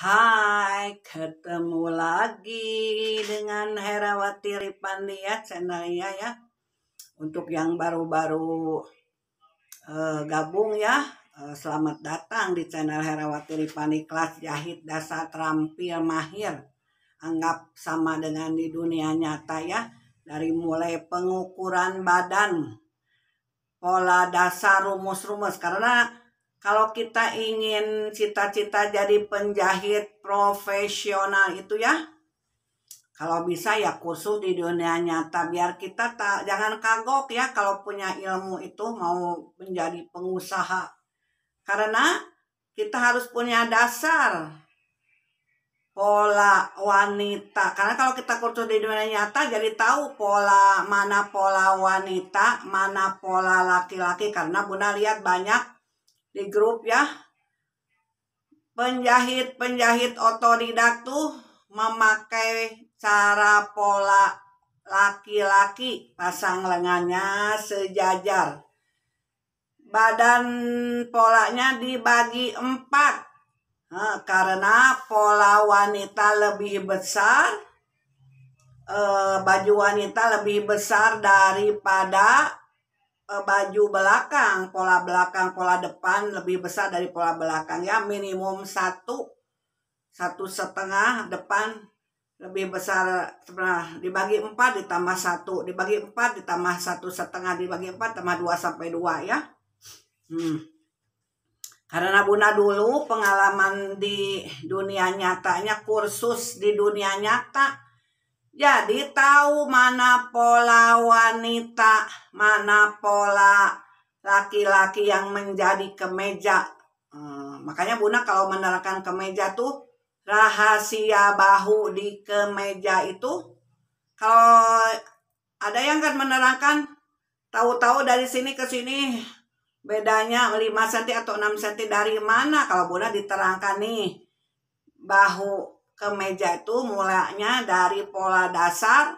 Hai, ketemu lagi dengan Herawati Ripandi ya channelnya ya. Untuk yang baru-baru gabung ya, selamat datang di channel Herawati Ripandi, kelas jahit dasar terampil mahir. Anggap sama dengan di dunia nyata ya. Dari mulai pengukuran badan, pola dasar, rumus-rumus. Karena kalau kita ingin cita-cita jadi penjahit profesional itu ya, kalau bisa ya kursus di dunia nyata, biar kita jangan kagok ya kalau punya ilmu itu mau menjadi pengusaha. Karena kita harus punya dasar pola wanita. Karena kalau kita kursus di dunia nyata jadi tahu mana pola wanita, mana pola laki-laki. Karena Bunda lihat banyak di grup ya, penjahit otodidak tuh memakai cara pola laki-laki, pasang lengannya sejajar, badan polanya dibagi 4, karena pola wanita lebih besar, baju wanita lebih besar daripada baju belakang, pola depan lebih besar dari pola belakang ya, minimum 1,5 depan lebih besar, dibagi 4 ditambah 1, dibagi 4 ditambah 1,5, dibagi 4 tambah 2 sampai 2 ya. Karena Bunda dulu pengalaman di dunia nyatanya, kursus di dunia nyata, jadi tahu mana pola wanita, mana pola laki-laki yang menjadi kemeja. Makanya Bunda kalau menerangkan kemeja tuh, rahasia bahu di kemeja itu, kalau ada yang kan menerangkan, tahu-tahu dari sini ke sini bedanya 5 cm atau 6 cm dari mana. Kalau Bunda diterangkan nih, bahu kemeja itu mulanya dari pola dasar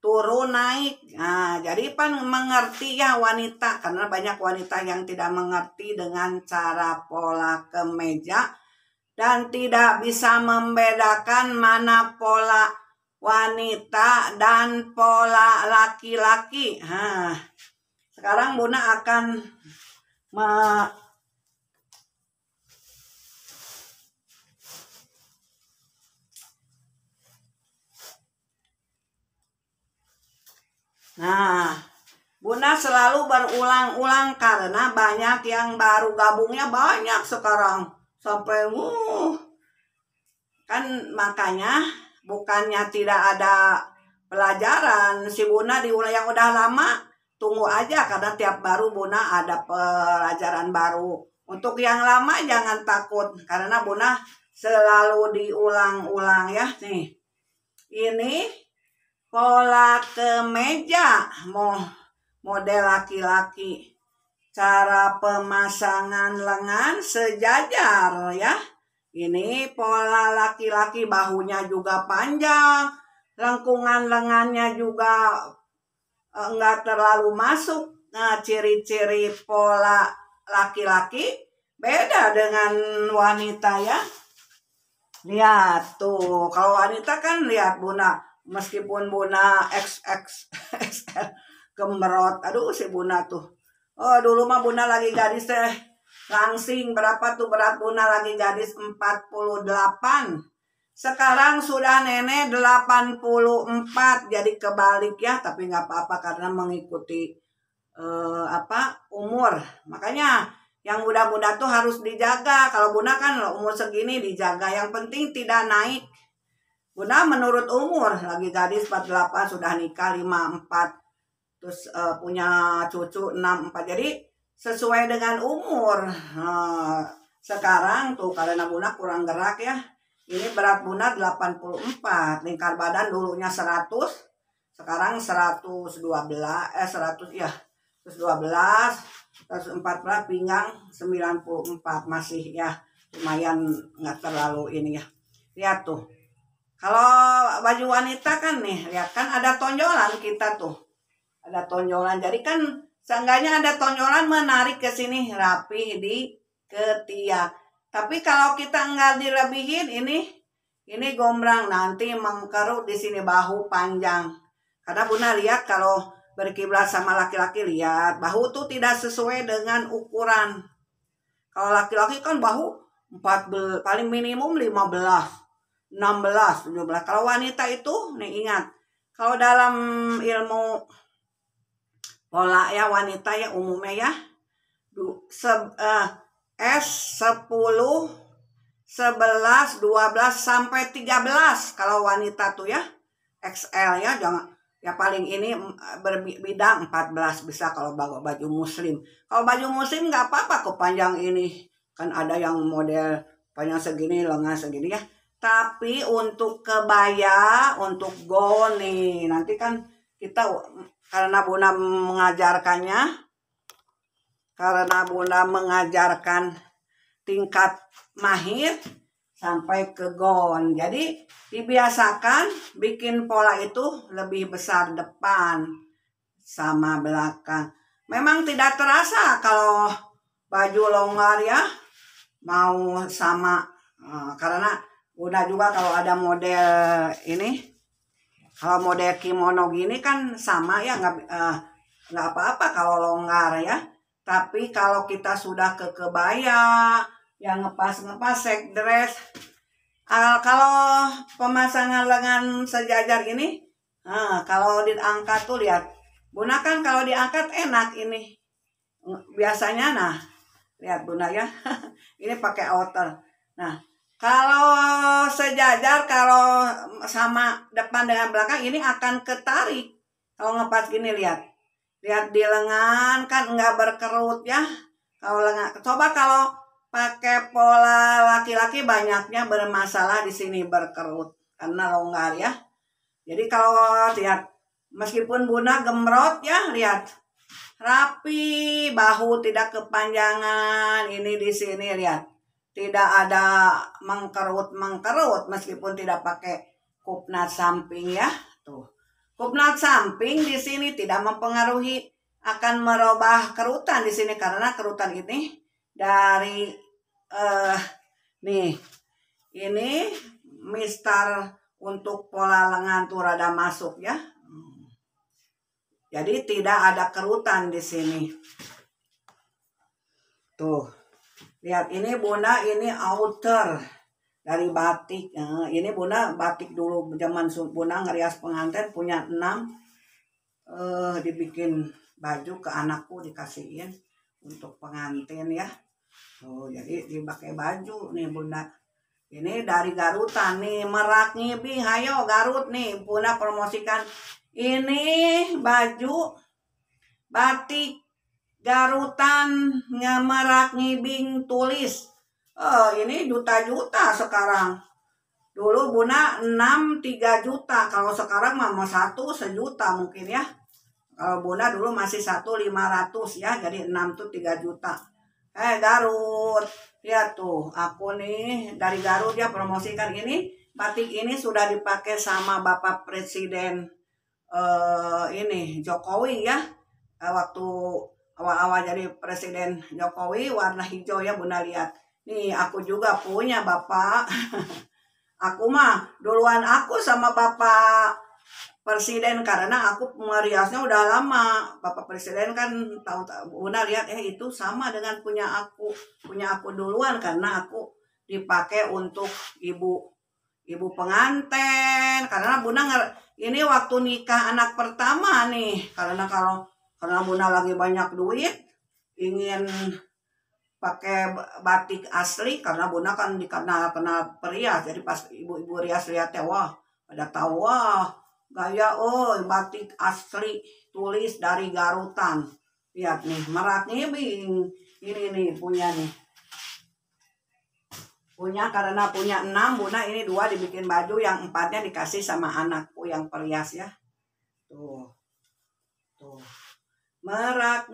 turun naik. Nah, jadi mengerti ya wanita, karena banyak wanita yang tidak mengerti dengan cara pola kemeja dan tidak bisa membedakan mana pola wanita dan pola laki-laki. Sekarang Bunda akan Bunda selalu berulang-ulang karena banyak yang baru gabungnya, banyak sekarang sampai kan, makanya bukannya tidak ada pelajaran. Si Bunda yang udah lama tunggu aja, karena tiap baru Bunda ada pelajaran baru. Untuk yang lama jangan takut, karena Bunda selalu diulang-ulang ya. Nih, ini pola kemeja model laki-laki, cara pemasangan lengan sejajar ya. Ini pola laki-laki, bahunya juga panjang, lengkungan lengannya juga enggak terlalu masuk. Nah, ciri-ciri pola laki-laki beda dengan wanita ya. Lihat tuh, kalau wanita kan lihat Bunda, meskipun Bunda XXL gembrot, aduh si Bunda tuh. Dulu mah Bunda lagi gadis langsing, berapa tuh berat Bunda lagi gadis 48. Sekarang sudah nenek 84, jadi kebalik ya, tapi nggak apa-apa karena mengikuti umur. Makanya yang muda-muda tuh harus dijaga. Kalau Bunda kan umur segini dijaga, yang penting tidak naik. Bunda menurut umur, lagi gadis 48, sudah nikah 54, terus punya cucu 64, jadi sesuai dengan umur. Sekarang tuh karena Bunda kurang gerak ya, ini berat Bunda 84, lingkar badan dulunya 100, sekarang 112 ya, 114, pinggang 94, masih ya lumayan, nggak terlalu ini ya. Lihat tuh, kalau baju wanita kan nih, lihat kan ada tonjolan kita tuh, ada tonjolan, jadi kan seenggaknya ada tonjolan menarik ke sini, rapi di ketiak. Tapi kalau kita enggak dilebihin ini gombrang, nanti mengkerut di sini bahu panjang. Karena Bunda lihat kalau berkiblat sama laki-laki, lihat bahu tuh tidak sesuai dengan ukuran. Kalau laki-laki kan bahu 14, paling minimum 15, 16, 17. Kalau wanita itu nih ingat, kalau dalam ilmu pola ya wanita ya umumnya ya S10, 11, 12 sampai 13 kalau wanita tuh ya. XL ya, jangan ya, paling ini berbidang 14 bisa kalau baju muslim. Kalau baju muslim nggak apa-apa kok panjang ini. Kan ada yang model panjang segini, lengan segini ya. Tapi untuk kebaya, untuk gaun nih, nanti kan kita karena Bunda mengajarkan tingkat mahir sampai ke gaun. Jadi dibiasakan bikin pola itu lebih besar depan sama belakang. Memang tidak terasa kalau baju longgar ya mau sama, karena udah juga kalau ada model ini, kalau model kimono gini kan sama ya, nggak apa-apa kalau longgar ya. Tapi kalau kita sudah ke kebaya yang ngepas sek dress, kalau pemasangan lengan sejajar ini, kalau diangkat tuh lihat, Bunda kan kalau diangkat enak ini. Biasanya nah, lihat Bunda ya, ini pakai outer. Nah, kalau sejajar, kalau sama depan dengan belakang ini akan ketarik. Kalau ngepas gini lihat di lengan kan enggak berkerut ya. Kalau lengan, coba kalau pakai pola laki-laki banyaknya bermasalah di sini berkerut karena longgar ya. Jadi kalau lihat meskipun Bunda gemrot ya, lihat rapi, bahu tidak kepanjangan, ini di sini lihat tidak ada mengkerut meskipun tidak pakai kupnat samping ya. Tuh, kupnat samping di sini tidak mempengaruhi, akan merubah kerutan di sini karena kerutan ini dari nih ini mistar untuk pola lengan tuh rada masuk ya. Jadi tidak ada kerutan di sini. Tuh, lihat ini Bunda, ini outer dari batik. Ini Bunda batik dulu zaman Bunda ngerias pengantin punya 6, dibikin baju ke anakku dikasihin untuk pengantin ya. Tuh, jadi dipakai baju nih Bunda. Ini dari Garutan nih, Merak Ngibing, hayo Garut nih Bunda promosikan. Ini baju batik Garutan Merak Ngibing tulis. Ini juta-juta sekarang. Dulu Bunda 3 juta, kalau sekarang mah 1 sejuta mungkin ya. Kalau Bunda dulu masih 1.500 ya, jadi 6 tuh 3 juta. Garut, lihat tuh, aku nih dari Garut ya promosikan ini. Batik ini sudah dipakai sama Bapak Presiden ini Jokowi ya, waktu awal-awal jadi Presiden Jokowi warna hijau ya Bunda lihat. Nih aku juga punya Bapak. Aku mah duluan aku sama Bapak Presiden karena aku meriasnya udah lama. Bapak Presiden kan tahu Bunda lihat itu sama dengan punya aku duluan karena aku dipakai untuk ibu pengantin, karena Bunda ini waktu nikah anak pertama nih, karena Bunda lagi banyak duit ingin pakai batik asli, karena Bunda kan dikenal perias. Jadi pas ibu-ibu rias lihat wah pada tahu, wah gaya batik asli tulis dari Garutan. Lihat nih Merak Ngibing, ini nih punya karena punya 6 Bunda, ini 2 dibikin baju, yang 4-nya dikasih sama anakku yang perias ya. Tuh Merak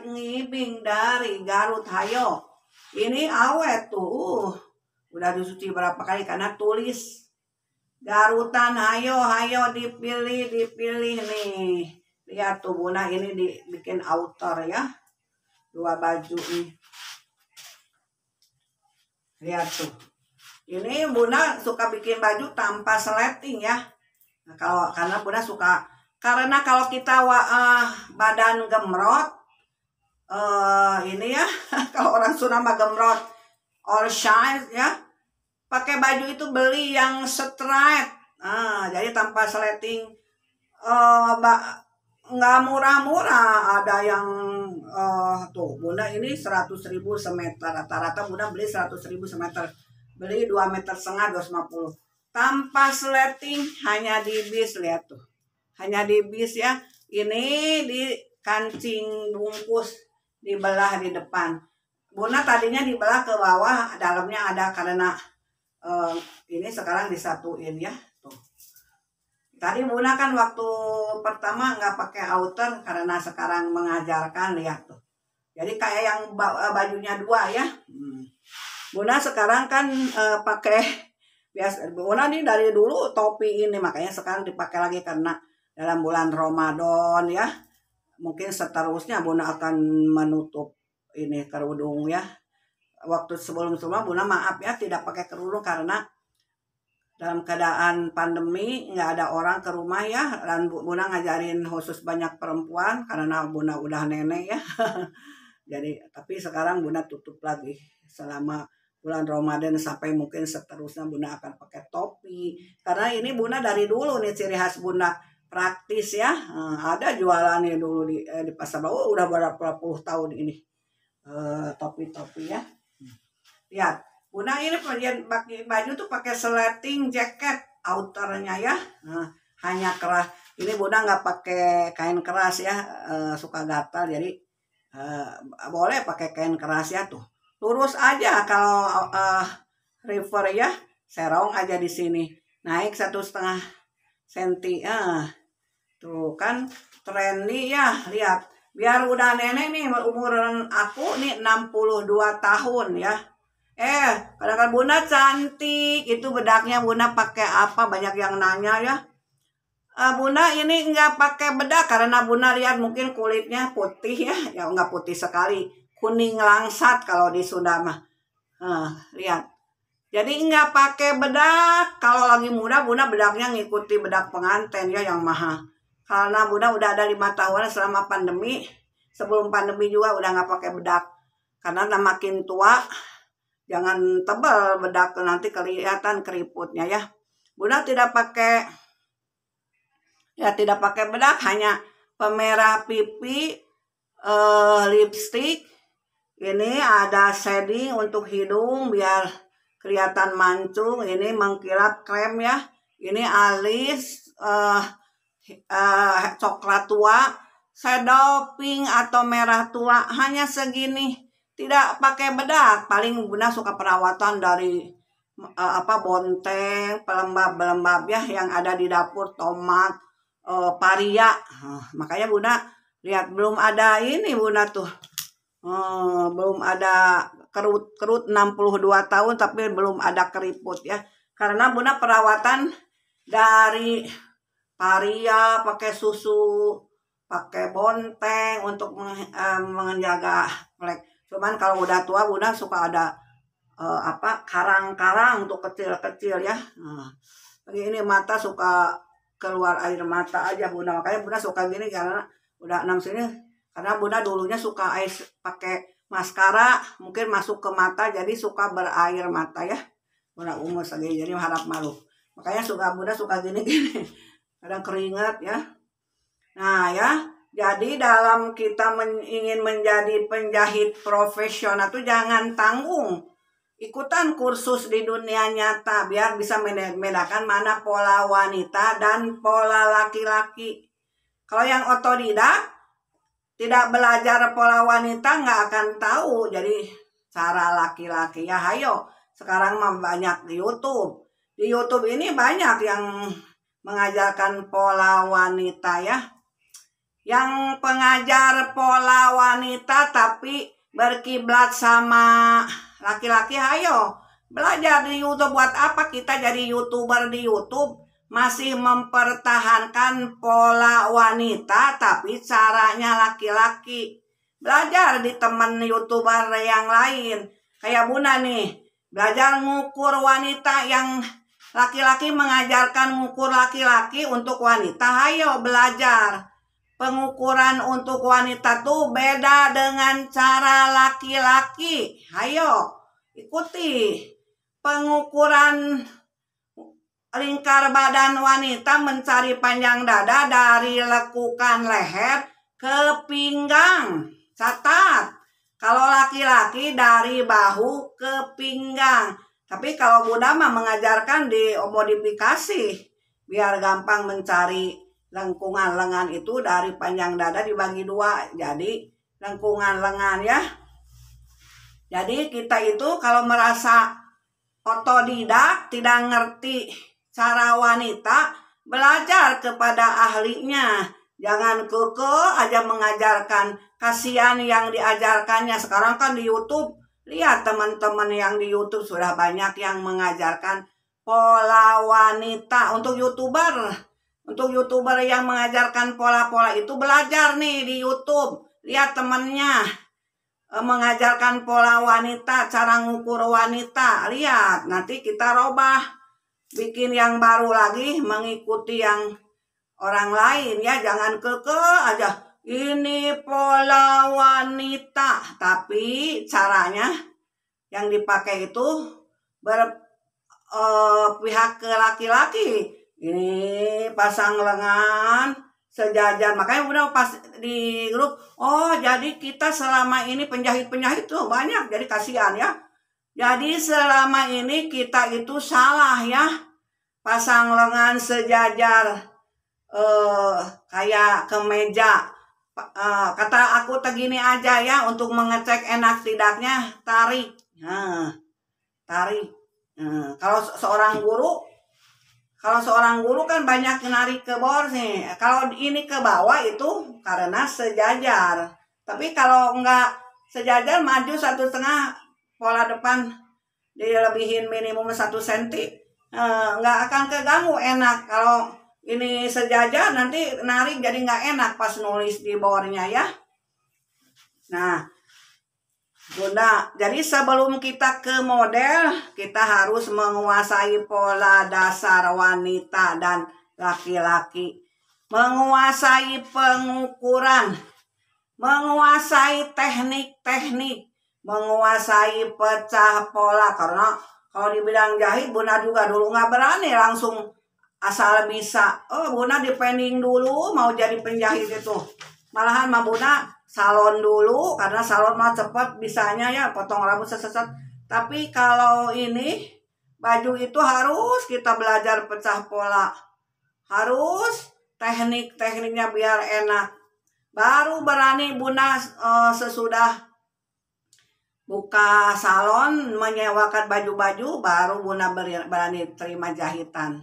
Ngibing dari Garut, hayo. Ini awet tuh, udah disuci berapa kali karena tulis Garutan, hayo dipilih nih. Lihat tuh Bunda, ini dibikin outer ya, 2 baju nih. Lihat tuh. Ini Bunda suka bikin baju tanpa sleting ya. Nah, karena Bunda suka, karena kalau kita badan gemrot, ini ya kalau orang Sunda mah gemrot all shine ya, pakai baju itu beli yang straight. Jadi tanpa sleting, nggak murah-murah. Ada yang tuh Bunda ini 100.000 semeter, rata-rata Bunda beli 100.000 semeter, beli 2,5 meter, 250 tanpa sleting, hanya di bis. Lihat tuh, hanya di bis ya. Ini di kancing bungkus, dibelah di depan. Bunda tadinya dibelah ke bawah, dalamnya ada, karena ini sekarang disatuin ya. Tuh. Tadi Bunda kan waktu pertama nggak pakai outer, karena sekarang mengajarkan. Lihat tuh. Jadi kayak yang bajunya dua ya. Bunda sekarang kan pakai biasa. Bunda nih dari dulu topi ini, makanya sekarang dipakai lagi karena dalam bulan Ramadan ya. Mungkin seterusnya Bunda akan menutup ini kerudung ya. Waktu sebelum-sebelumnya Bunda maaf ya tidak pakai kerudung karena dalam keadaan pandemi nggak ada orang ke rumah ya, dan Bunda ngajarin khusus banyak perempuan karena Bunda udah nenek ya. Jadi tapi sekarang Bunda tutup lagi selama bulan Ramadan sampai mungkin seterusnya Bunda akan pakai topi. Karena ini Bunda dari dulu nih ciri khas Bunda praktis ya. Ada jualannya dulu di pasar bawah, udah berapa puluh tahun ini topi-topi ya. Lihat, Bunda ini pakai baju tuh pakai sleting jacket outernya ya. Hanya keras. Ini Bunda nggak pakai kain keras ya, suka gatal, jadi boleh pakai kain keras ya tuh. Lurus aja kalau river ya, serong aja di sini, naik 1,5 senti. Tuh kan trendy ya. Lihat, biar udah nenek nih, umuran aku nih 62 tahun ya. Kadang-kadang Bunda cantik, itu bedaknya Bunda pakai apa? Banyak yang nanya ya. Bunda ini nggak pakai bedak karena Bunda lihat mungkin kulitnya putih ya. Ya nggak putih sekali, kuning langsat kalau di Sunda mah. Lihat. Jadi nggak pakai bedak. Kalau lagi muda Bunda bedaknya ngikuti bedak pengantin ya yang mahal. Karena Bunda udah ada 5 tahun selama pandemi. Sebelum pandemi juga udah nggak pakai bedak. Karena makin tua jangan tebal bedak, nanti kelihatan keriputnya ya. Bunda tidak pakai bedak, hanya pemerah pipi, lipstick. Ini ada shading untuk hidung biar kelihatan mancung. Ini mengkilap krem ya. Ini alis coklat tua, shadow pink atau merah tua, hanya segini. Tidak pakai bedak. Paling Bunda suka perawatan dari bonteng, pelembab ya yang ada di dapur, tomat, paria. Makanya Bunda lihat belum ada ini Bunda tuh. Belum ada kerut 62 tahun tapi belum ada keriput ya. Karena Bunda perawatan dari paria, pakai susu, pakai bonteng untuk menjaga flek. Cuman kalau udah tua Bunda suka ada karang-karang untuk kecil-kecil ya. Ini mata suka keluar air mata aja Bunda. Makanya Bunda suka gini karena udah 6 sini. Karena Bunda dulunya suka pakai maskara, mungkin masuk ke mata jadi suka berair mata ya. Bunda umur segini jadi harap malu. Makanya Bunda suka gini-gini. Kadang keringat ya. Nah ya. Jadi dalam kita ingin menjadi penjahit profesional tuh jangan tanggung. Ikutan kursus di dunia nyata biar bisa membedakan mana pola wanita dan pola laki-laki. Kalau yang otodidak tidak belajar pola wanita nggak akan tahu jadi cara laki-laki ya. Hayo, sekarang mah banyak di YouTube. Di YouTube ini banyak yang mengajarkan pola wanita ya. Yang pengajar pola wanita tapi berkiblat sama laki-laki, hayo belajar di YouTube. Buat apa kita jadi YouTuber di YouTube masih mempertahankan pola wanita tapi caranya laki-laki? Belajar di teman YouTuber yang lain. Kayak Bunda nih, Belajar ngukur wanita yang laki-laki mengajarkan ngukur laki-laki untuk wanita. Hayo belajar. Pengukuran untuk wanita tuh beda dengan cara laki-laki. Hayo ikuti. Pengukuran lingkar badan wanita mencari panjang dada dari lekukan leher ke pinggang. Catat. Kalau laki-laki dari bahu ke pinggang. Tapi kalau Bunda mah mengajarkan dimodifikasi biar gampang mencari lengkungan lengan itu dari panjang dada dibagi dua. Jadi lengkungan lengan ya. Jadi kita itu kalau merasa otodidak, tidak ngerti cara wanita, belajar kepada ahlinya. Jangan keke aja mengajarkan. Kasihan yang diajarkannya. Sekarang kan di YouTube, lihat teman-teman yang di YouTube sudah banyak yang mengajarkan pola wanita. Untuk YouTuber yang mengajarkan pola-pola itu belajar nih di YouTube. Lihat temannya mengajarkan pola wanita, cara ngukur wanita. Lihat, nanti kita robah, bikin yang baru lagi, mengikuti yang orang lain ya. Jangan keke aja, ini pola wanita. Tapi caranya yang dipakai itu pihak ke laki-laki. Ini pasang lengan sejajar. Makanya udah pas di grup, oh jadi kita selama ini penjahit-penjahit tuh banyak, jadi kasihan ya. Jadi selama ini kita itu salah ya, pasang lengan sejajar kayak kemeja. Kata aku tegini aja ya, untuk mengecek enak tidaknya tarik. Tarik. Kalau seorang guru kan banyak narik ke bawah nih. Kalau ini ke bawah itu karena sejajar. Tapi kalau enggak sejajar, maju 1,5 pola depan dilebihin minimum 1 cm, enggak akan keganggu, enak. Kalau ini sejajar nanti narik jadi enggak enak pas nulis di bawahnya ya. Nah, Bunda, jadi sebelum kita ke model, kita harus menguasai pola dasar wanita dan laki-laki. Menguasai pengukuran, menguasai teknik-teknik, menguasai pecah pola. Karena kalau di bidang jahit, Bunda juga dulu nggak berani langsung asal bisa. Oh, Bunda dipending dulu mau jadi penjahit itu. Malahan mah Bunda salon dulu, karena salon mah cepat bisanya ya, potong rambut set-set. Tapi kalau ini baju itu harus kita belajar pecah pola, harus teknik-tekniknya biar enak. Baru berani Bunda sesudah buka salon menyewakan baju-baju, baru Bunda berani terima jahitan.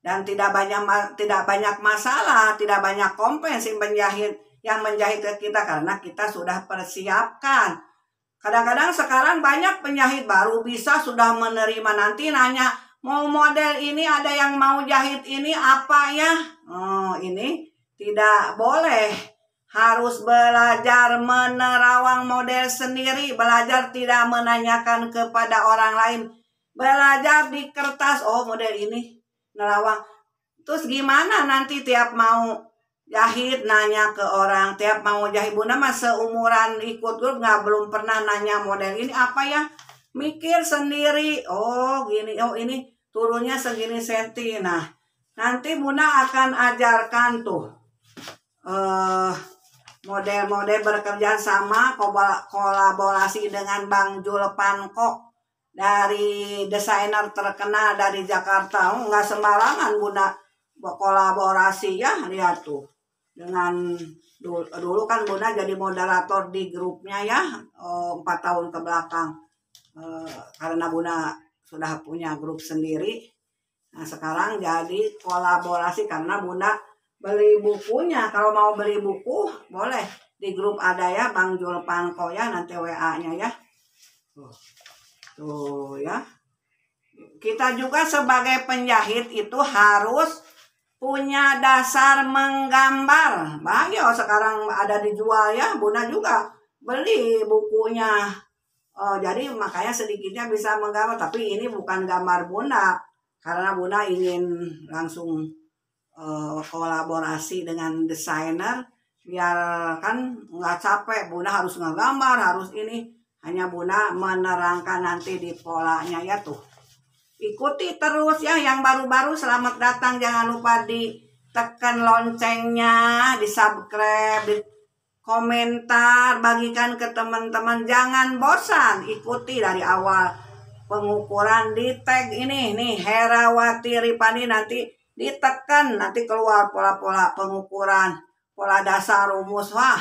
Dan tidak banyak masalah, tidak banyak komplain si penjahit yang menjahit ke kita, karena kita sudah persiapkan. Kadang-kadang sekarang banyak penjahit baru bisa sudah menerima, nanti nanya, mau model ini, ada yang mau jahit ini apa ya? Oh, ini tidak boleh. Harus belajar menerawang model sendiri, belajar tidak menanyakan kepada orang lain. Belajar di kertas, oh model ini nerawang. Terus gimana nanti tiap mau jahit nanya ke orang, tiap mau jahit. Bunda mah seumuran ikut grup belum pernah nanya model ini apa ya, mikir sendiri. Oh gini, oh ini turunnya segini senti. Nah nanti Bunda akan ajarkan tuh model-model bekerja sama, kolaborasi dengan Bang Jul Panko, dari desainer terkenal dari Jakarta. Nggak sembarangan Bunda kolaborasi ya. Lihat tuh, dengan dulu kan Bunda jadi moderator di grupnya ya, 4 tahun ke belakang, karena Bunda sudah punya grup sendiri. Nah sekarang jadi kolaborasi karena Bunda beli bukunya. Kalau mau beli buku boleh di grup ada ya, Bang Jul Panko ya, nanti WA-nya ya. Tuh ya. Kita juga sebagai penjahit itu harus punya dasar menggambar. Banyak sekarang ada dijual ya. Bunda juga beli bukunya Jadi makanya sedikitnya bisa menggambar, tapi ini bukan gambar Bunda karena Bunda ingin langsung kolaborasi dengan desainer biar kan nggak capek. Bunda harus ngegambar, harus ini, hanya Bunda menerangkan nanti di polanya ya tuh. Ikuti terus ya yang baru-baru, selamat datang, jangan lupa ditekan loncengnya, di subscribe, di komentar, bagikan ke teman-teman, jangan bosan, ikuti dari awal pengukuran, di tag ini nih Herawati Ripani, nanti ditekan, nanti keluar pola-pola pengukuran, pola dasar, rumus, wah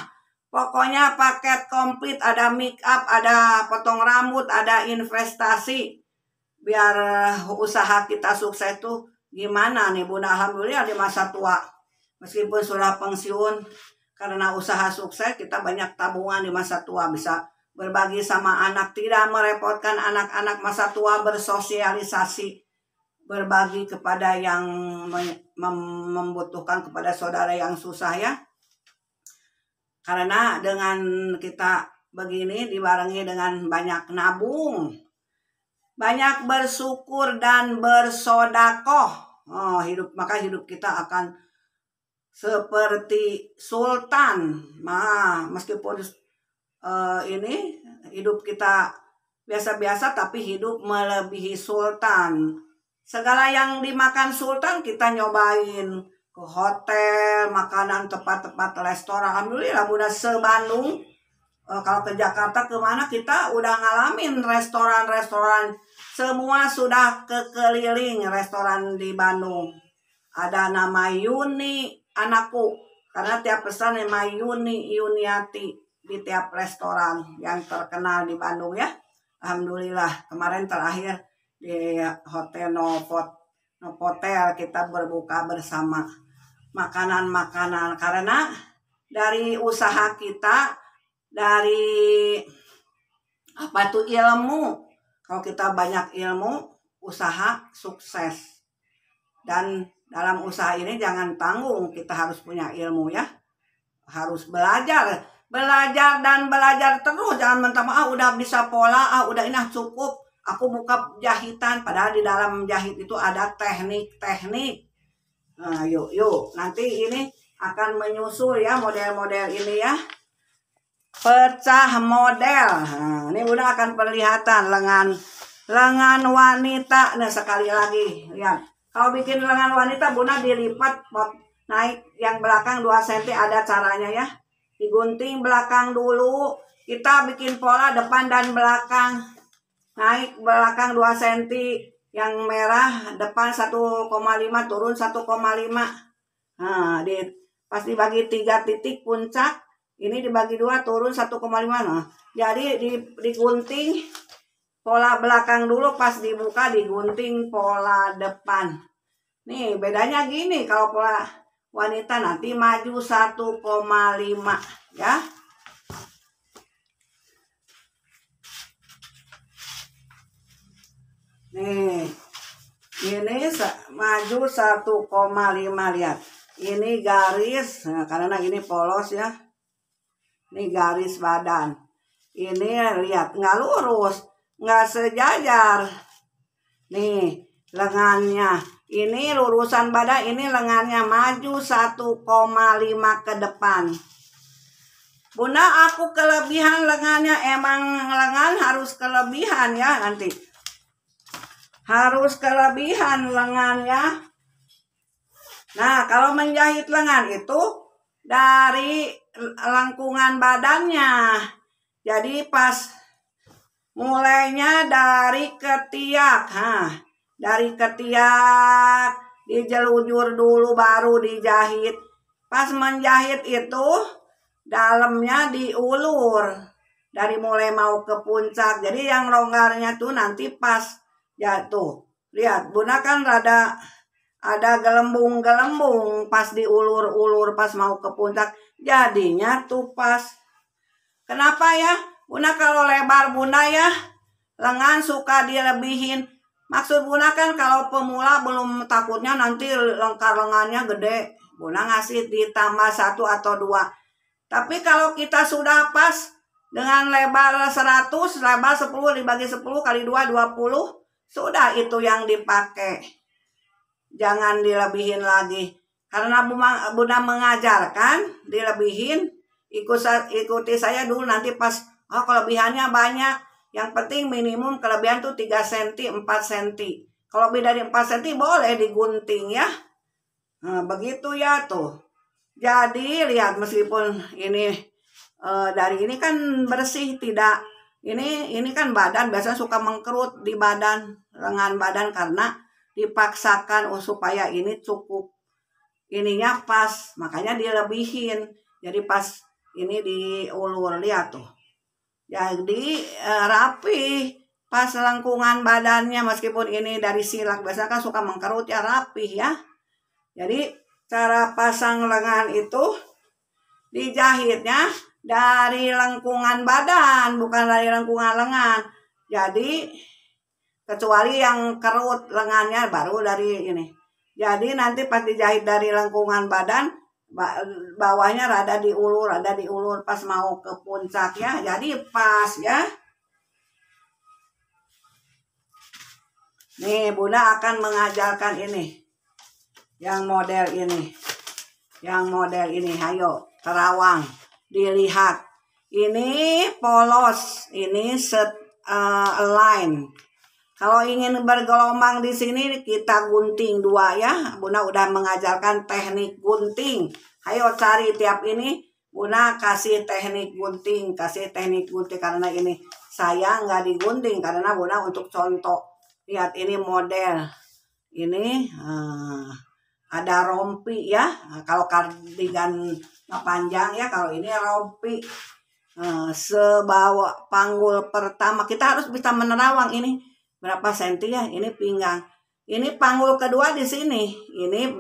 pokoknya paket komplit, ada make up, ada potong rambut, ada investasi, biar usaha kita sukses tuh gimana nih Bunda. Alhamdulillah di masa tua meskipun sudah pensiun, karena usaha sukses kita banyak tabungan di masa tua, bisa berbagi sama anak, tidak merepotkan anak-anak masa tua, bersosialisasi, berbagi kepada yang membutuhkan, kepada saudara yang susah ya. Karena dengan kita begini dibarengi dengan banyak nabung, banyak bersyukur dan bersodakoh, maka hidup kita akan seperti sultan. Nah, meskipun ini hidup kita biasa-biasa, tapi hidup melebihi sultan. Segala yang dimakan sultan kita nyobain, ke hotel, makanan tempat-tempat restoran. Alhamdulillah Bunda se-Bandung, kalau ke Jakarta kemana kita udah ngalamin restoran-restoran, semua sudah kekeliling restoran di Bandung. Ada nama Yuni anakku, karena tiap pesan nama Yuniati di tiap restoran yang terkenal di Bandung ya. Alhamdulillah kemarin terakhir di Hotel Novotel kita berbuka bersama, makanan-makanan, karena dari usaha kita, dari apa tuh ilmu. Kalau kita banyak ilmu, usaha sukses. Dan dalam usaha ini jangan tanggung, kita harus punya ilmu ya, harus belajar dan belajar terus. Jangan mentah udah bisa pola, udah ini cukup, aku buka jahitan, padahal di dalam jahit itu ada teknik-teknik. Nah, yuk nanti ini akan menyusul ya model-model ini ya, pecah model. Nah, ini udah akan perlihatan lengan wanita. Nah, sekali lagi lihat, kalau bikin lengan wanita Bunda dilipat naik yang belakang 2 cm, ada caranya ya. Digunting belakang dulu, kita bikin pola depan dan belakang, naik belakang 2 cm, yang merah depan 1,5, turun 1,5. Nah, pas dibagi 3 titik puncak, ini dibagi 2, turun 1,5. Nah, jadi digunting pola belakang dulu, pas dibuka digunting pola depan. Nih bedanya gini, kalau pola wanita nanti maju 1,5 ya. Nih ini maju 1,5, lihat ini garis. Nah, karena ini polos ya, ini garis badan, ini lihat nggak lurus, nggak sejajar. Nih lengannya, ini lurusan badan, ini lengannya maju 1,5 ke depan. Bunda aku kelebihan lengannya, emang lengan harus kelebihan ya, nanti harus kelebihan lengannya. Nah, kalau menjahit lengan itu dari lengkungan badannya. Jadi pas mulainya dari ketiak. Dari ketiak dijelujur dulu baru dijahit. Pas menjahit itu dalamnya diulur dari mulai mau ke puncak. Jadi yang longgarnya tuh nanti pas jatuh. Lihat, Bunda kan rada ada gelembung-gelembung pas diulur-ulur pas mau ke puncak, jadinya tuh pas. Kenapa ya? Bunda kalau lebar Bunda ya, lengan suka dilebihin. Maksud Bunda kan kalau pemula belum, takutnya nanti lengkar lengannya gede. Bunda ngasih ditambah 1 atau 2. Tapi kalau kita sudah pas, dengan lebar 100, lebar 10 dibagi 10 kali 2 20. Sudah itu yang dipakai. Jangan dilebihin lagi. Karena Bunda mengajarkan dilebihin, ikuti saya dulu nanti pas kelebihannya banyak. Yang penting minimum kelebihan tuh 3 cm, 4 cm. Kalau lebih dari 4 cm boleh digunting ya. Nah, begitu ya tuh. Jadi lihat meskipun ini dari ini kan bersih, tidak ini kan badan biasanya suka mengkerut di badan, lengan badan karena dipaksakan supaya ini cukup ininya pas, makanya dilebihin. Jadi pas ini diulur, lihat tuh. Jadi rapi pas lengkungan badannya, meskipun ini dari silak biasanya kan suka mengkerut ya, rapi ya. Jadi cara pasang lengan itu dijahitnya dari lengkungan badan, bukan dari lengkungan lengan. Jadi kecuali yang kerut lengannya baru dari ini. Jadi nanti pas dijahit dari lengkungan badan, bawahnya rada diulur pas mau ke puncaknya. Jadi pas ya. Nih Bunda akan mengajarkan ini. Yang model ini. Yang model ini, ayo terawang. Dilihat. Ini polos, ini align. Kalau ingin bergelombang di sini kita gunting 2 ya. Bunda udah mengajarkan teknik gunting. Ayo cari tiap ini. Bunda kasih teknik gunting, karena ini saya nggak digunting karena Bunda untuk contoh. Lihat ini model. Ini ada rompi ya. Kalau kardigan panjang ya, kalau ini rompi. Sebawa panggul pertama kita harus bisa menerawang ini berapa senti ya, ini pinggang. Ini panggul kedua di sini. Ini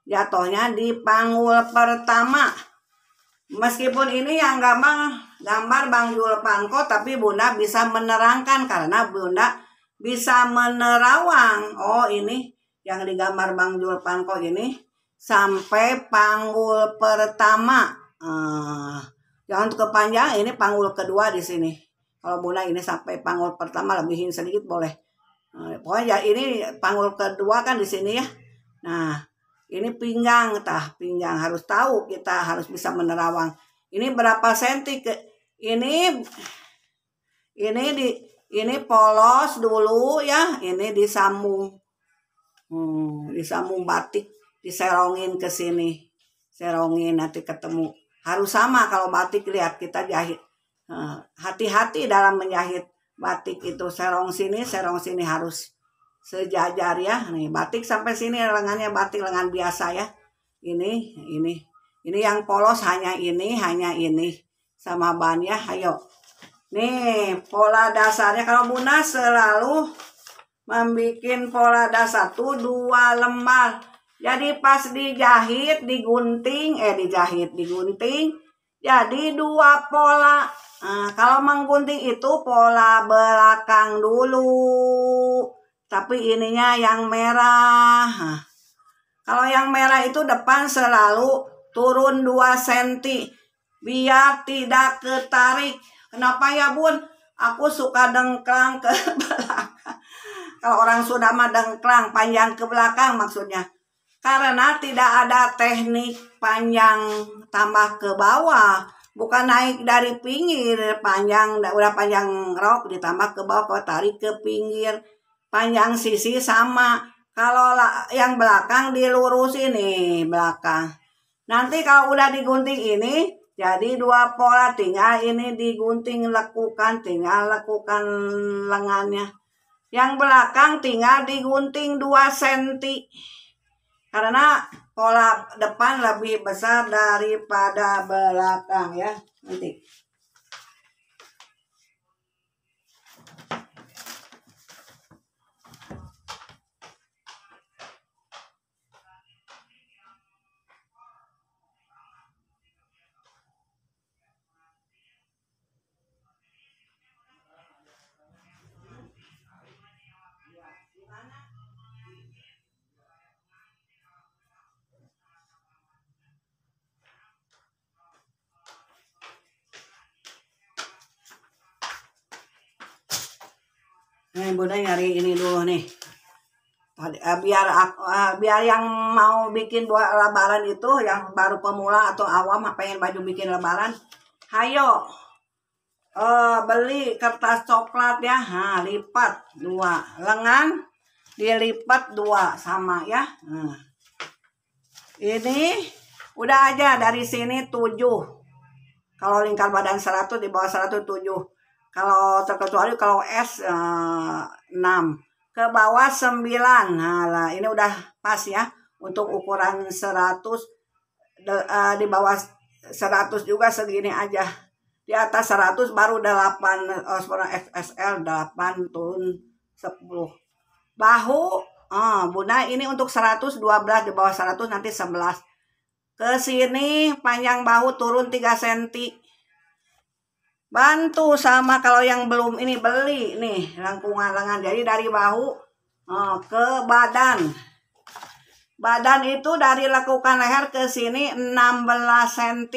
jatuhnya di panggul pertama. Meskipun ini yang gambar Bang Julpanko, tapi Bunda bisa menerangkan karena Bunda bisa menerawang. Oh, ini yang digambar Bang Julpanko ini sampai panggul pertama. Jangan kepanjang, ini panggul kedua di sini. Kalau Bunda ini sampai panggul pertama, lebihin sedikit boleh. Pokoknya ya ini panggul kedua kan di sini ya. Nah, ini pinggang, pinggang harus tahu, kita harus bisa menerawang. Ini berapa senti ke ini polos dulu ya. Ini disambung. Disambung batik, diserongin ke sini. Serongin nanti ketemu. Harus sama kalau batik, lihat kita jahit. Hati-hati dalam menjahit batik itu, serong sini harus sejajar ya. Nih batik sampai sini lengannya, batik lengan biasa ya. Ini yang polos hanya ini sama ban ya. Ayo. Nih pola dasarnya, kalau Bunda selalu membuat pola dasar tuh 2 lembar. Jadi pas digunting, jadi 2 pola. Nah, kalau menggunting itu pola belakang dulu, tapi ininya yang merah. Nah, kalau yang merah itu depan selalu turun 2 cm biar tidak ketarik. Kenapa ya Bun? Aku suka dengklang ke belakang. Kalau orang Sunda mah dengklang, panjang ke belakang maksudnya. Karena tidak ada teknik panjang tambah ke bawah. Bukan naik dari pinggir, udah panjang rok ditambah ke bawah, kalau tarik ke pinggir. Panjang sisi sama. Kalau yang belakang dilurusin nih belakang. Nanti kalau udah digunting ini, jadi 2 pola, tinggal ini digunting tinggal lekukan lengannya. Yang belakang tinggal digunting 2 cm. Karena pola depan lebih besar daripada belakang ya. Nanti. Bunda nyari ini dulu nih. Biar yang mau bikin buat lebaran itu, yang baru pemula atau awam pengen baju bikin lebaran, hayo beli kertas coklat ya. Nah, lipat 2 lengan, dilipat 2 sama ya. Nah, ini udah aja dari sini 7. Kalau lingkar badan 100, di bawah 100 7. Kalau terkecuali kalau S 6. Ke bawah 9. Nah lah, ini udah pas ya untuk ukuran 100. Di bawah 100 juga segini aja. Di atas 100 baru 8 XXL 8 turun 10. Bahu Bunda ini untuk 100 12, di bawah 100 nanti 11. Ke sini panjang bahu turun 3 cm. Bantu sama kalau yang belum ini beli nih lengkungan lengan. Jadi dari bahu ke badan. Badan itu dari lekukan leher ke sini 16 cm.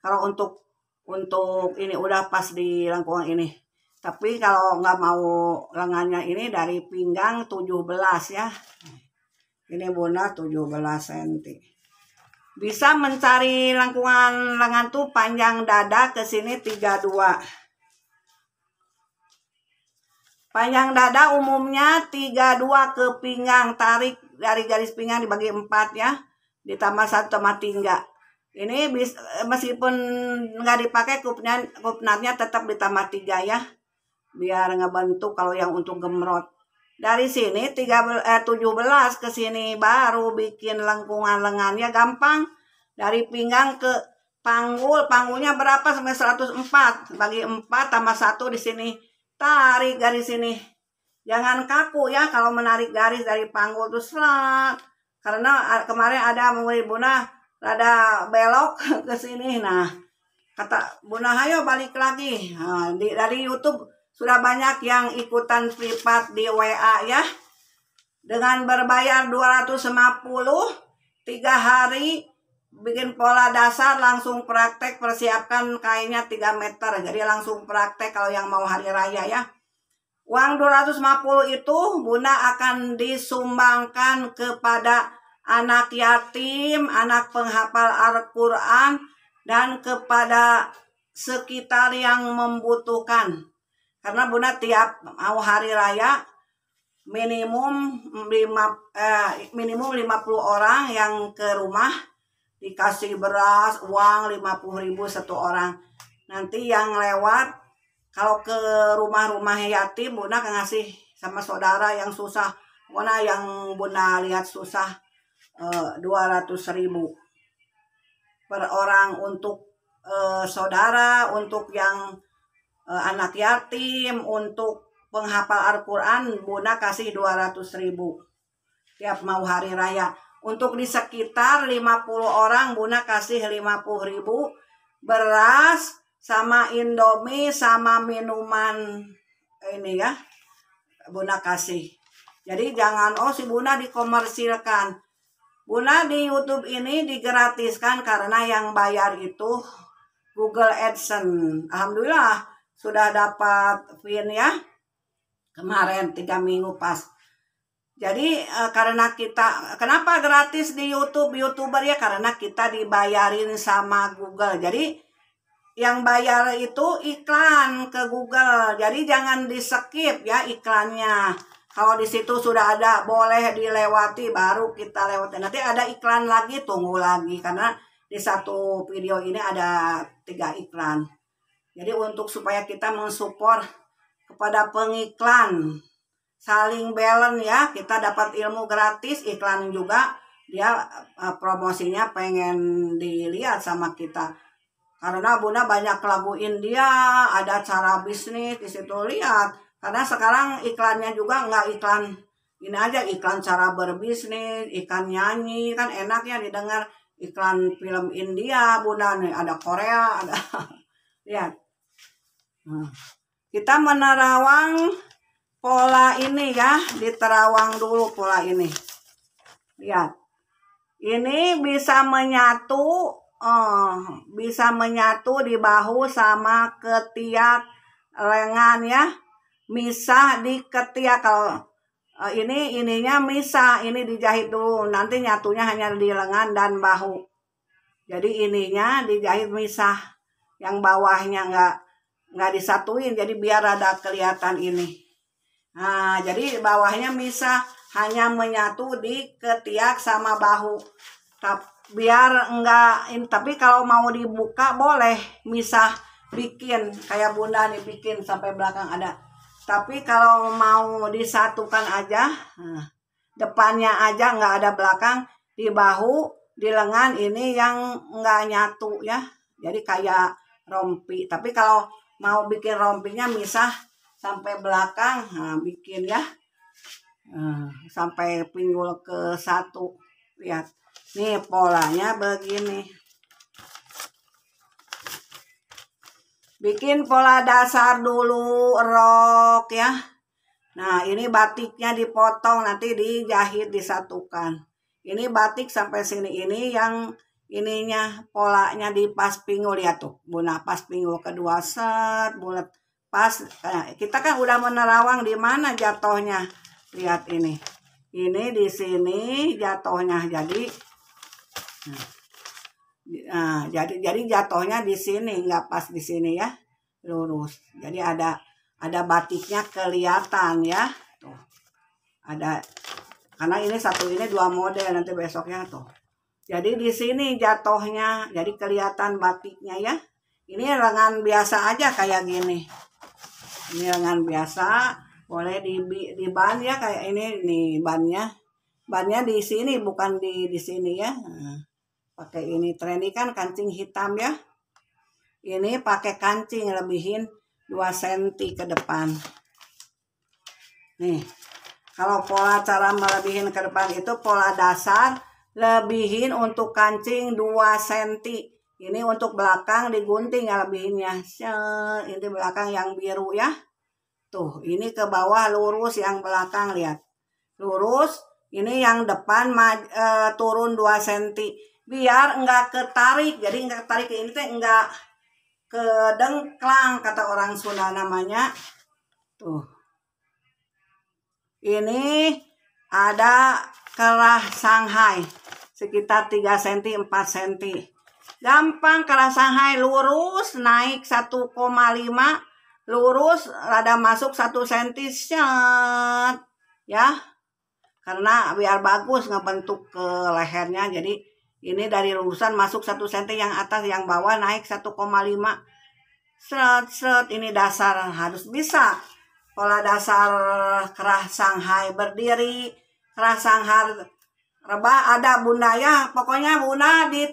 Kalau untuk ini udah pas di lengkungan ini. Tapi kalau nggak mau lengannya ini dari pinggang 17 ya. Ini Bunda 17 cm. Bisa mencari lengkungan lengan tuh panjang dada ke sini 32. Panjang dada umumnya 32 ke pinggang, tarik dari garis pinggang dibagi 4 ya. Ditambah 1 sama 3. Ini meskipun nggak dipakai kupnatnya tetap ditambah 3 ya. Biar ngebentuk kalau yang untuk gemrot. Dari sini 17 ke sini baru bikin lengkungan lengannya gampang. Dari pinggang ke panggul, panggulnya berapa sampai 104. Bagi 4 tambah 1 di sini. Tarik garis sini. Jangan kaku ya kalau menarik garis dari panggul tuh selat. Karena kemarin ada murid Bunda rada belok ke sini. Nah, kata Bunda hayo balik lagi. Nah, dari YouTube sudah banyak yang ikutan privat di WA ya. Dengan berbayar 250, 3 hari bikin pola dasar, langsung praktek, persiapkan kainnya 3 meter. Jadi langsung praktek kalau yang mau hari raya ya. Uang 250 itu Bunda akan disumbangkan kepada anak yatim, anak penghafal Al-Quran, dan kepada sekitar yang membutuhkan. Karena Bunda tiap mau hari raya minimum 50 orang yang ke rumah dikasih beras, uang 50.000 satu orang. Nanti yang lewat kalau ke rumah-rumah yatim Bunda ngasih sama saudara yang susah. Bunda yang Bunda lihat susah 200.000 per orang untuk saudara, untuk yang anak yatim, untuk penghafal Al-Quran Bunda kasih 200.000 tiap mau hari raya. Untuk di sekitar 50 orang Bunda kasih 50.000 beras sama Indomie sama minuman ini ya Bunda kasih. Jadi jangan si Bunda dikomersilkan. Bunda di YouTube ini digratiskan karena yang bayar itu Google AdSense. Alhamdulillah sudah dapat win ya. Kemarin 3 minggu pas. Jadi karena kita, kenapa gratis di YouTube, YouTuber ya? Karena kita dibayarin sama Google. Jadi yang bayar itu iklan ke Google. Jadi jangan di skip ya iklannya. Kalau di situ sudah ada boleh dilewati baru kita lewati. Nanti ada iklan lagi, tunggu lagi. Karena di satu video ini ada 3 iklan. Jadi untuk supaya kita mensupport kepada pengiklan, saling balance ya, kita dapat ilmu gratis, iklan juga dia promosinya pengen dilihat sama kita. Karena Bunda banyak lagu India, ada cara bisnis di situ lihat. Karena sekarang iklannya juga nggak iklan ini aja, iklan cara berbisnis, iklan nyanyi, kan enaknya didengar. Iklan film India Bunda nih, ada Korea, ada lihat. Kita menerawang pola ini ya, diterawang dulu pola ini. Lihat. Ini bisa menyatu di bahu sama ketiak lengan ya. misah di ketiak. Kalau ininya misah, ini dijahit dulu, nanti nyatunya hanya di lengan dan bahu. Jadi ininya dijahit misah, yang bawahnya nggak disatuin, jadi biar ada kelihatan ini. Nah, jadi bawahnya misah, hanya menyatu di ketiak sama bahu. Biar enggak, tapi kalau mau dibuka boleh misah, bikin kayak Bunda nih, bikin sampai belakang ada. Tapi kalau mau disatukan aja, depannya aja nggak ada belakang, di bahu, di lengan ini yang nggak nyatu ya. Jadi kayak rompi. Tapi kalau mau bikin rompinya misah sampai belakang, bikin ya, sampai pinggul ke satu. Lihat, nih polanya begini. Bikin pola dasar dulu rok ya. Nah, ini batiknya dipotong, nanti dijahit, disatukan. Ini batik sampai sini, ini yang ininya polanya di pas pinggul. Lihat tuh, Bunda, pas pinggul kedua set bulat pas. Nah, kita kan udah menerawang di mana jatuhnya. Lihat ini di sini jatuhnya. Jadi jatuhnya di sini, nggak pas di sini ya, lurus. Jadi ada batiknya kelihatan ya. Tuh. Ada, karena ini satu, ini dua model, nanti besoknya tuh. Jadi di sini jatuhnya, jadi kelihatan batiknya ya. Ini lengan biasa aja kayak gini. Ini lengan biasa, boleh di ban ya, kayak ini nih bannya. Bannya di sini, bukan di sini ya. Nah, pakai ini trendy kan kancing hitam ya. Ini pakai kancing lebihin 2 cm ke depan. Nih, kalau pola cara melebihin ke depan itu pola dasar, lebihin untuk kancing 2 cm. Ini untuk belakang digunting ya lebihinnya. Ini belakang yang biru ya. Tuh, ini ke bawah lurus, yang belakang lihat. Lurus, ini yang depan turun 2 cm. Biar enggak ketarik, jadi enggak ketarik, ini teh enggak kedengklang kata orang Sunda namanya. Tuh. Ini ada kerah Shanghai sekitar 3 cm 4 cm. Gampang, kerah Shanghai lurus naik 1,5, lurus rada masuk 1 cm set. Ya. Karena biar bagus ngebentuk ke lehernya, jadi ini dari lurusan masuk 1 cm, yang atas yang bawah naik 1,5. Seret, ini dasar harus bisa. Pola dasar kerah Shanghai berdiri, kerah Shanghai rebah ada Bunda ya. Pokoknya Bunda di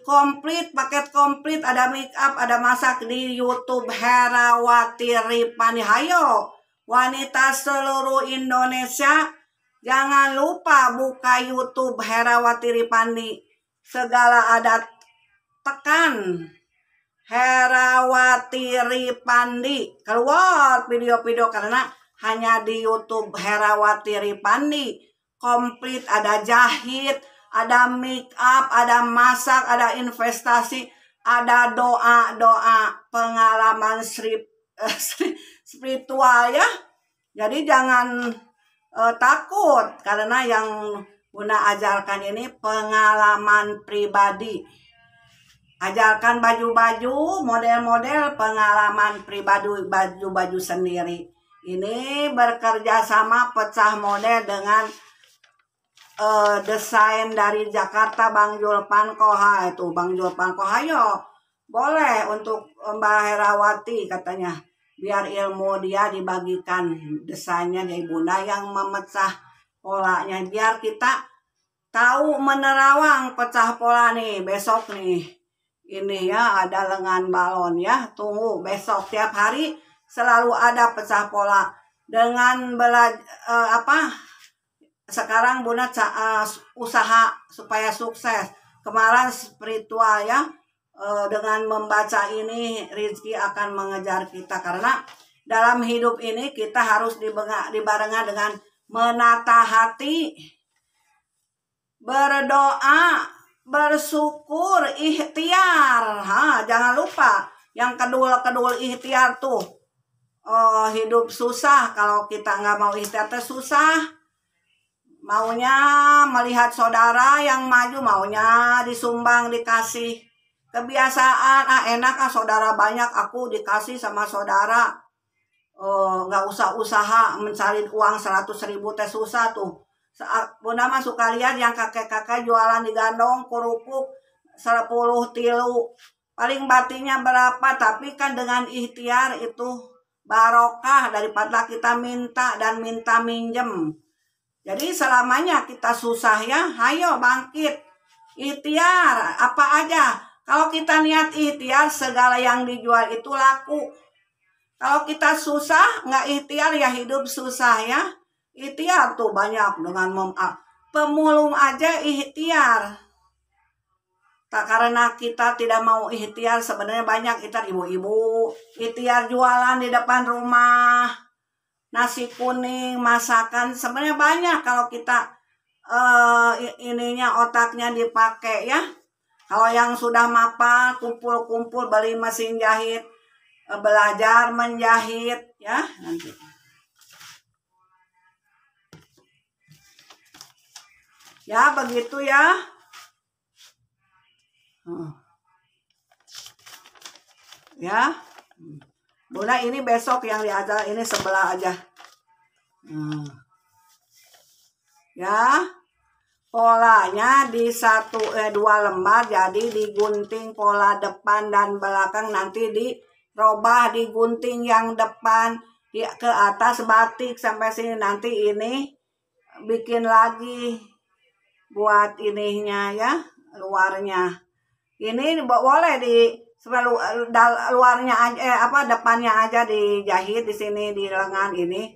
komplit, paket komplit, ada make up, ada masak di YouTube Herawati Ripani. Hayo wanita seluruh Indonesia, jangan lupa buka YouTube Herawati Ripandi. Segala adat tekan Herawati Ripandi. Keluar video-video, karena hanya di YouTube Herawati Ripandi. Komplit, ada jahit, ada make up, ada masak, ada investasi, ada doa-doa, pengalaman spiritual ya. Jadi jangan takut, karena yang Bunda ajarkan ini pengalaman pribadi. Ajarkan baju-baju, model-model pengalaman pribadi, baju-baju sendiri. Ini bekerja sama pecah model dengan desain dari Jakarta, Bang Julpan Koha. Itu Bang Julpan Koha, yo boleh untuk Mbak Herawati katanya, biar ilmu dia dibagikan, desainnya dari Bunda yang memecah polanya, biar kita tahu menerawang pecah pola nih. Besok nih ini ya ada lengan balon ya, tunggu besok, tiap hari selalu ada pecah pola dengan sekarang Bunda usaha supaya sukses. Kemarin spiritual ya, dengan membaca ini rezeki akan mengejar kita, karena dalam hidup ini kita harus dibarengan dengan menata hati, berdoa, bersyukur, ikhtiar. Jangan lupa yang kedul ikhtiar tuh. hidup susah. Kalau kita nggak mau ikhtiar susah. Maunya melihat saudara yang maju, maunya disumbang, dikasih. Kebiasaan, enak saudara banyak, aku dikasih sama saudara. Nggak usah usaha mencari uang 100.000 teh susah tuh. Bunda mah suka lihat yang kakek-kakek jualan di gandong kerupuk 10 tilu. Paling batinya berapa, tapi kan dengan ikhtiar itu barokah daripada kita minta dan minta minjem. Jadi selamanya kita susah ya, hayo bangkit. Ikhtiar, apa aja. Kalau kita niat ikhtiar, segala yang dijual itu laku. Kalau kita susah, nggak ikhtiar ya hidup susah ya. Ikhtiar tuh banyak dengan pemulung aja ikhtiar. Tak karena kita tidak mau ikhtiar, sebenarnya banyak ikhtiar ibu-ibu. Ikhtiar jualan di depan rumah. Nasi kuning, masakan, sebenarnya banyak kalau kita otaknya dipakai ya. Kalau yang sudah mapan, kumpul-kumpul beli mesin jahit, belajar menjahit ya nanti. Ya begitu ya. Ya. Bunda ini besok yang diajar, ini sebelah aja. Ya. Polanya di 2 lembar, jadi digunting pola depan dan belakang, nanti dirobah, digunting yang depan ke atas batik sampai sini, nanti ini bikin lagi buat ininya ya, luarnya. Ini boleh di luarnya aja, depannya aja dijahit di sini di lengan ini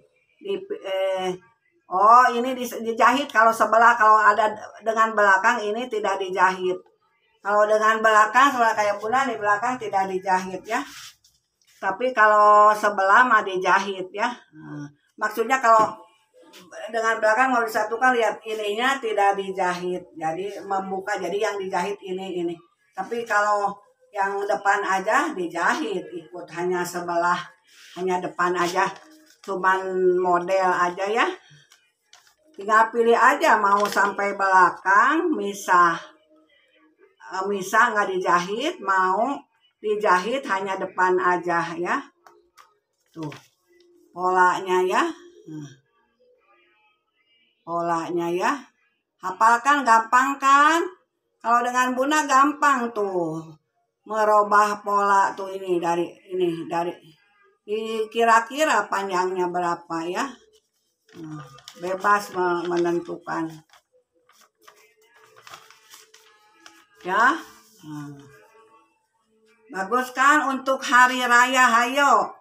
ini dijahit kalau sebelah. Kalau ada dengan belakang ini tidak dijahit. Kalau dengan belakang sebelah kayak Bunda di belakang tidak dijahit ya. Tapi kalau sebelah mah dijahit ya. Maksudnya kalau dengan belakang mau disatukan, lihat ininya tidak dijahit. Jadi membuka, jadi yang dijahit ini. Tapi kalau yang depan aja dijahit, ikut hanya sebelah, hanya depan aja. Cuman model aja ya. Tinggal pilih aja mau sampai belakang, misah nggak dijahit, mau dijahit hanya depan aja ya. Tuh polanya ya. Polanya ya. Hafalkan, gampang kan? Kalau dengan Bunda gampang tuh. Merubah pola tuh dari kira-kira panjangnya berapa ya. Bebas menentukan ya. Bagus kan untuk hari raya. Hayo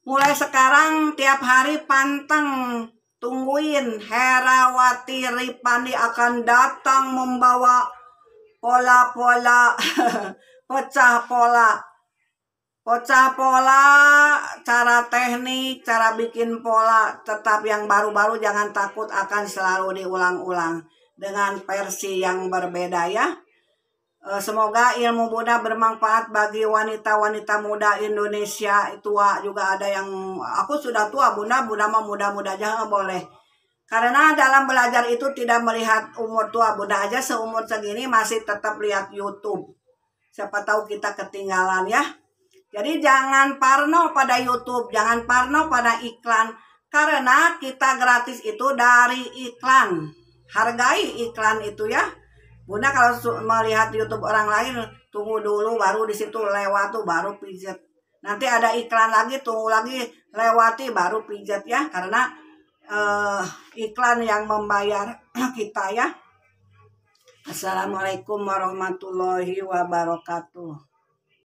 mulai sekarang tiap hari panteng, tungguin Herawati Ripandi akan datang membawa pola-pola pecah pola, cara teknik, cara bikin pola. Tetap yang baru-baru, jangan takut, akan selalu diulang-ulang dengan versi yang berbeda ya. Semoga ilmu Bunda bermanfaat bagi wanita-wanita muda Indonesia. Tua juga ada yang, aku sudah tua Bunda mah muda-muda aja boleh. Karena dalam belajar itu tidak melihat umur tua. Bunda aja seumur segini masih tetap lihat YouTube. Siapa tahu kita ketinggalan ya. Jadi jangan parno pada YouTube, jangan parno pada iklan. Karena kita gratis itu dari iklan. Hargai iklan itu ya. Bunda kalau melihat YouTube orang lain, tunggu dulu baru di situ lewat tuh baru pijat. Nanti ada iklan lagi, tunggu lagi, lewati baru pijat ya. Karena iklan yang membayar kita ya. Assalamualaikum warahmatullahi wabarakatuh.